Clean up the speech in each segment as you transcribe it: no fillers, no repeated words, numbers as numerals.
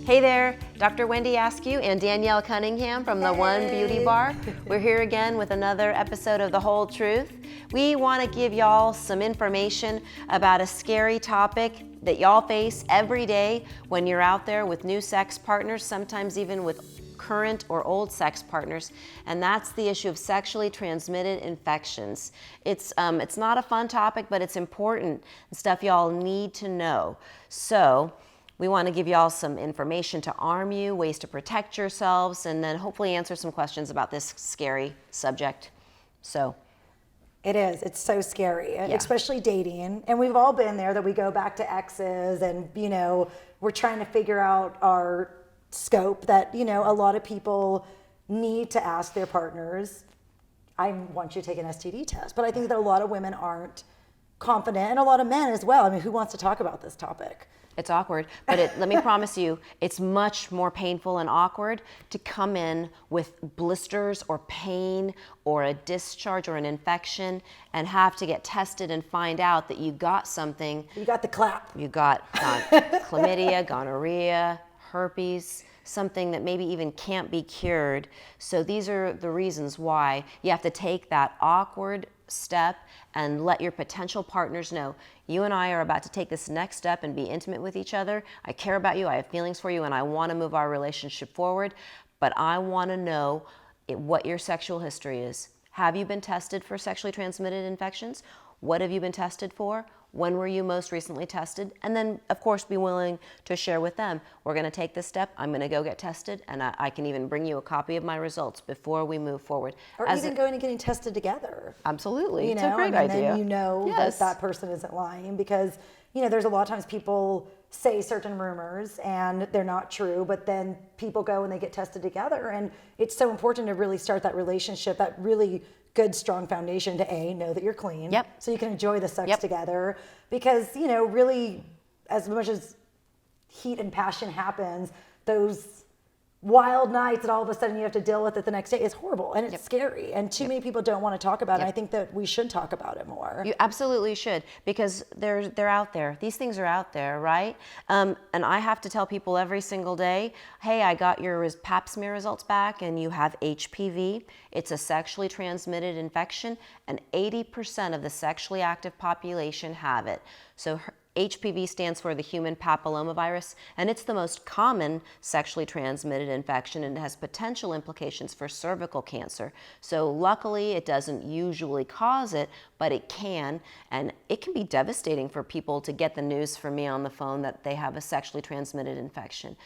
Hey there, Dr. Wendy Askew and Danielle Cunningham from the One Beauty Bar. We're here again with another episode of The Whole Truth. We want to give y'all some information about a scary topic that y'all face every day when you're out there with new sex partners, sometimes even with current or old sex partners, and that's the issue of sexually transmitted infections. It's not a fun topic, but it's important stuff y'all need to know. So we want to give y'all some information to arm you, ways to protect yourselves, and then hopefully answer some questions about this scary subject. So it is. It's so scary, especially dating. And we've all been there, that we go back to exes and, we're trying to figure out our scope, that, a lot of people need to ask their partners, I want you to take an STD test. But I think that a lot of women aren't confident, and a lot of men as well. I mean, who wants to talk about this topic? It's awkward, but let me promise you, it's much more painful and awkward to come in with blisters or pain or a discharge or an infection and have to get tested and find out that you got something. You got the clap. You got chlamydia, gonorrhea, herpes, something that maybe even can't be cured. So these are the reasons why you have to take that awkward step and let your potential partners know, you and I are about to take this next step and be intimate with each other. I care about you, I have feelings for you, and I want to move our relationship forward, but I want to know what your sexual history is. Have you been tested for sexually transmitted infections? What have you been tested for? When were you most recently tested? And then, of course, be willing to share with them. We're going to take this step. I'm going to go get tested, and I can even bring you a copy of my results before we move forward. Or even going and getting tested together. Absolutely. It's a great idea. And then Yes. that person isn't lying, because, there's a lot of times people say certain rumors and they're not true, but then people go and they get tested together. And it's so important to really start that relationship, that really good, strong foundation to know that you're clean. Yep. So you can enjoy the sex together, because, really, as much as heat and passion happens, those wild nights that all of a sudden you have to deal with it the next day is horrible, and it's scary, and too many people don't want to talk about it. I think that we should talk about it more. You absolutely should, because they're out there. These things are out there, right? And I have to tell people every single day, hey, I got your pap smear results back and you have HPV. It's a sexually transmitted infection, and 80% of the sexually active population have it. So HPV stands for the human papillomavirus, and it's the most common sexually transmitted infection, and it has potential implications for cervical cancer. So luckily, it doesn't usually cause it, but it can, and it can be devastating for people to get the news from me on the phone that they have a sexually transmitted infection.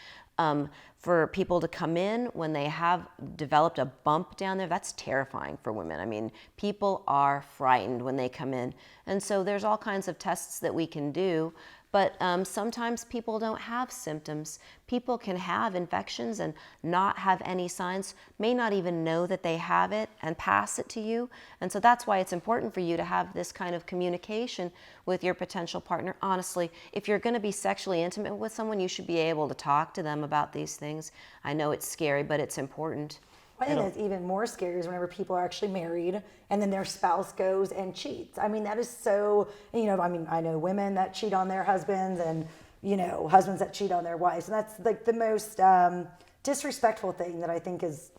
For people to come in when they have developed a bump down there, that's terrifying for women. I mean, people are frightened when they come in. And so there's all kinds of tests that we can do, but sometimes people don't have symptoms. People can have infections and not have any signs, may not even know that they have it, and pass it to you. And so that's why it's important for you to have this kind of communication with your potential partner. Honestly, if you're going to be sexually intimate with someone, you should be able to talk to them about these things. I know it's scary, but it's important. I think that's even more scary is whenever people are actually married and then their spouse goes and cheats. I mean, that is so, I know women that cheat on their husbands, and, husbands that cheat on their wives. And that's like the most disrespectful thing that I think is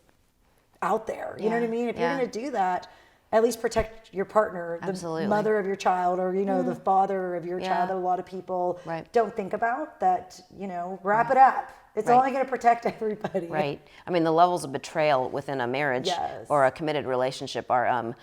out there. You know what I mean? If you're going to do that, at least protect your partner, the mother of your child, or, the father of your child, that a lot of people don't think about. That, wrap it up. It's only going to protect everybody. Right. I mean, the levels of betrayal within a marriage or a committed relationship are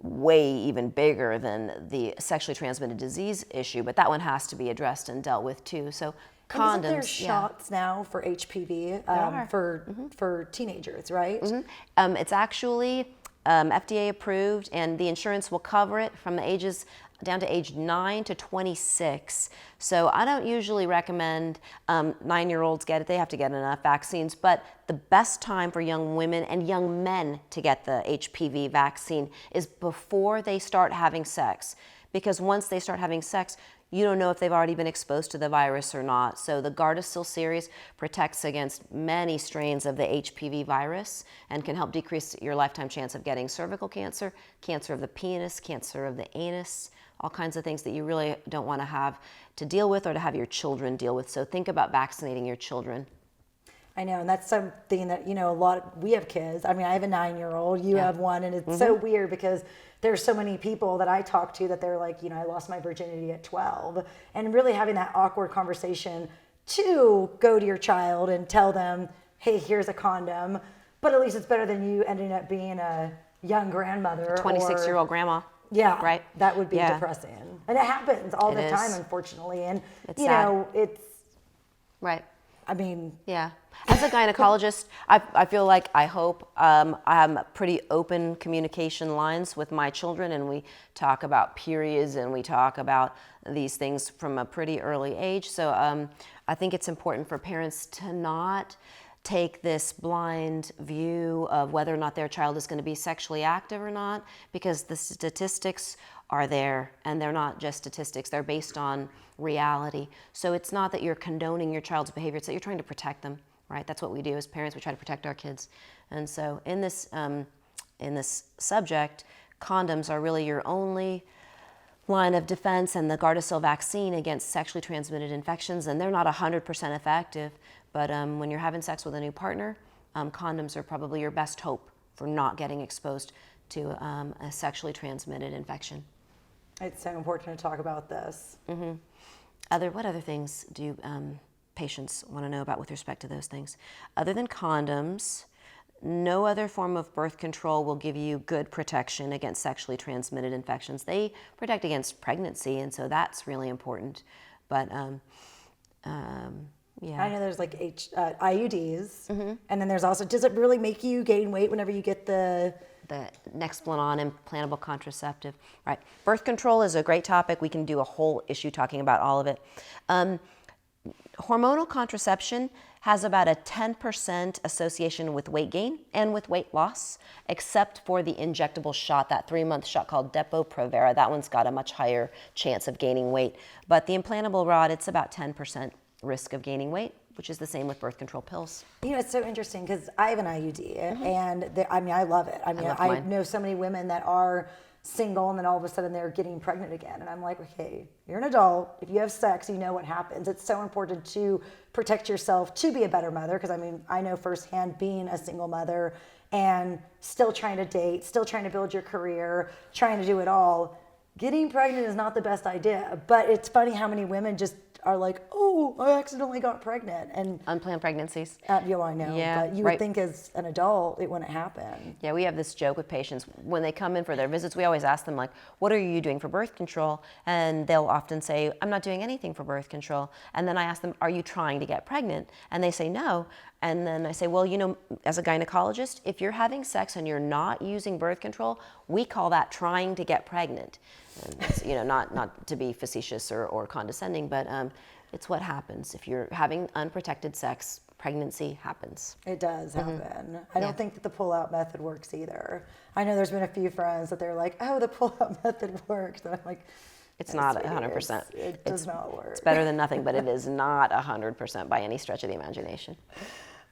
way even bigger than the sexually transmitted disease issue, but that one has to be addressed and dealt with too. So condoms. Isn't there shots now for HPV for teenagers, right? Mm-hmm. It's actually FDA approved, and the insurance will cover it from the ages down to age 9 to 26. So I don't usually recommend 9-year-olds get it. They have to get enough vaccines. But the best time for young women and young men to get the HPV vaccine is before they start having sex. Because once they start having sex, you don't know if they've already been exposed to the virus or not. So the Gardasil series protects against many strains of the HPV virus and can help decrease your lifetime chance of getting cervical cancer, cancer of the penis, cancer of the anus, all kinds of things that you really don't want to have to deal with or to have your children deal with. So think about vaccinating your children. I know, and that's something that, we have kids. I mean, I have a 9-year-old, you have one, and it's so weird because there's so many people that I talk to that they're like, I lost my virginity at 12. And really having that awkward conversation to go to your child and tell them, hey, here's a condom. But at least it's better than you ending up being a young grandmother. 26-year-old grandma. Yeah. Right? That would be depressing. And it happens all the time, unfortunately. And, it's. Right. I mean. Yeah. As a gynecologist, I feel like I hope I have pretty open communication lines with my children, and we talk about periods and we talk about these things from a pretty early age. So I think it's important for parents to not take this blind view of whether or not their child is going to be sexually active or not, because the statistics are there, and they're not just statistics, they're based on reality. So it's not that you're condoning your child's behavior, it's that you're trying to protect them. Right? That's what we do as parents. We try to protect our kids. And so in this subject, condoms are really your only line of defense, and the Gardasil vaccine against sexually transmitted infections, and they're not 100% effective, but when you're having sex with a new partner, condoms are probably your best hope for not getting exposed to a sexually transmitted infection. It's so important to talk about this. What other things do you patients want to know about with respect to those things? Other than condoms, no other form of birth control will give you good protection against sexually transmitted infections. They protect against pregnancy, and so that's really important. But yeah. I know there's like IUDs, and then there's also, does it really make you gain weight whenever you get the Nexplanon implantable contraceptive? Right. Birth control is a great topic. We can do a whole issue talking about all of it. Hormonal contraception has about a 10% association with weight gain and with weight loss, except for the injectable shot, that 3-month shot called Depo-Provera. That one's got a much higher chance of gaining weight. But the implantable rod, it's about 10% risk of gaining weight, which is the same with birth control pills. It's so interesting because I have an IUD, and I love it. I know so many women that are single, and then all of a sudden they're getting pregnant again, and I'm like, okay, you're an adult, if you have sex, you know what happens. It's so important to protect yourself to be a better mother, because I know firsthand, being a single mother and still trying to date, still trying to build your career, trying to do it all, getting pregnant is not the best idea. But it's funny how many women just are like, oh, I accidentally got pregnant. And unplanned pregnancies. I know, but you would think as an adult it wouldn't happen. Yeah, we have this joke with patients. When they come in for their visits, we always ask them, like, what are you doing for birth control? And they'll often say, I'm not doing anything for birth control. And then I ask them, are you trying to get pregnant? And they say no. And then I say, well, as a gynecologist, if you're having sex and you're not using birth control, we call that trying to get pregnant. And it's, not to be facetious or condescending, but it's what happens. If you're having unprotected sex, pregnancy happens. It does happen. I don't think that the pull-out method works either. I know there's been a few friends that they're like, oh, the pull-out method works. And I'm like, it's not 100%. It does not work. It's better than nothing, but it is not 100% by any stretch of the imagination.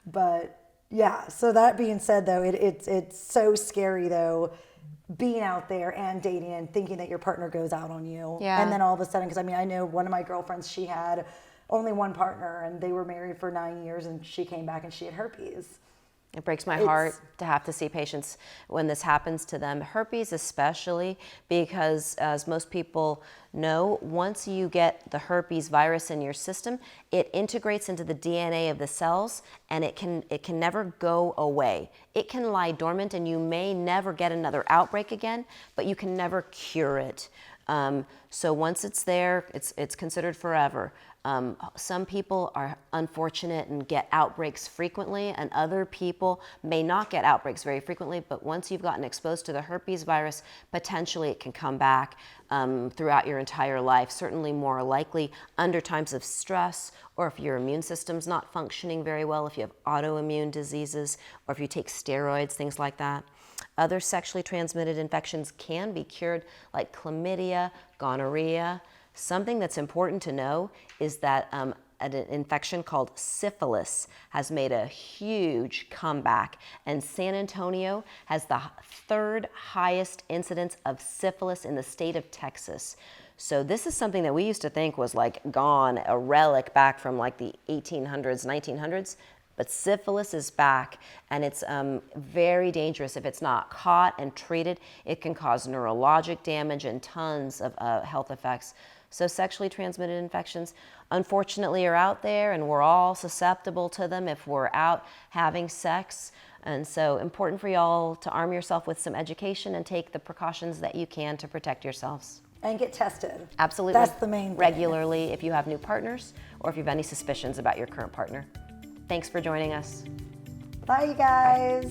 But yeah, so that being said, though, it's so scary, though, being out there and dating and thinking that your partner goes out on you. Yeah. And then all of a sudden, because I know one of my girlfriends, she had only one partner and they were married for 9 years, and she came back and she had herpes. It breaks my heart to have to see patients when this happens to them. Herpes especially, because as most people know, once you get the herpes virus in your system, it integrates into the DNA of the cells, and it can never go away. It can lie dormant, and you may never get another outbreak again, but you can never cure it. So once it's there, it's considered forever. Some people are unfortunate and get outbreaks frequently, and other people may not get outbreaks very frequently, but once you've gotten exposed to the herpes virus, potentially it can come back throughout your entire life, certainly more likely under times of stress, or if your immune system's not functioning very well, if you have autoimmune diseases, or if you take steroids, things like that. Other sexually transmitted infections can be cured, like chlamydia, gonorrhea. Something that's important to know is that an infection called syphilis has made a huge comeback, and San Antonio has the 3rd highest incidence of syphilis in the state of Texas. So this is something that we used to think was like gone, a relic back from like the 1800s, 1900s. But syphilis is back, and it's very dangerous. If it's not caught and treated, it can cause neurologic damage and tons of health effects. So sexually transmitted infections, unfortunately, are out there, and we're all susceptible to them if we're out having sex. And so important for y'all to arm yourself with some education and take the precautions that you can to protect yourselves. And get tested. Absolutely. That's the main thing. Regularly if you have new partners or if you have any suspicions about your current partner. Thanks for joining us. Bye, you guys.